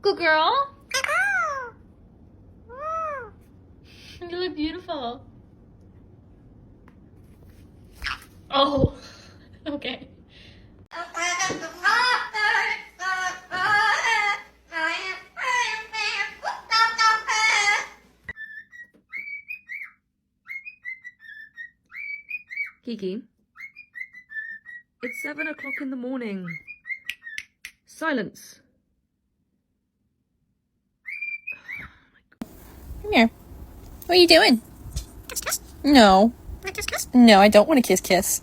Good girl. You look beautiful. Oh, okay. Kiki, it's 7 o'clock in the morning. Silence. Come here. What are you doing? No. No, I don't want to kiss.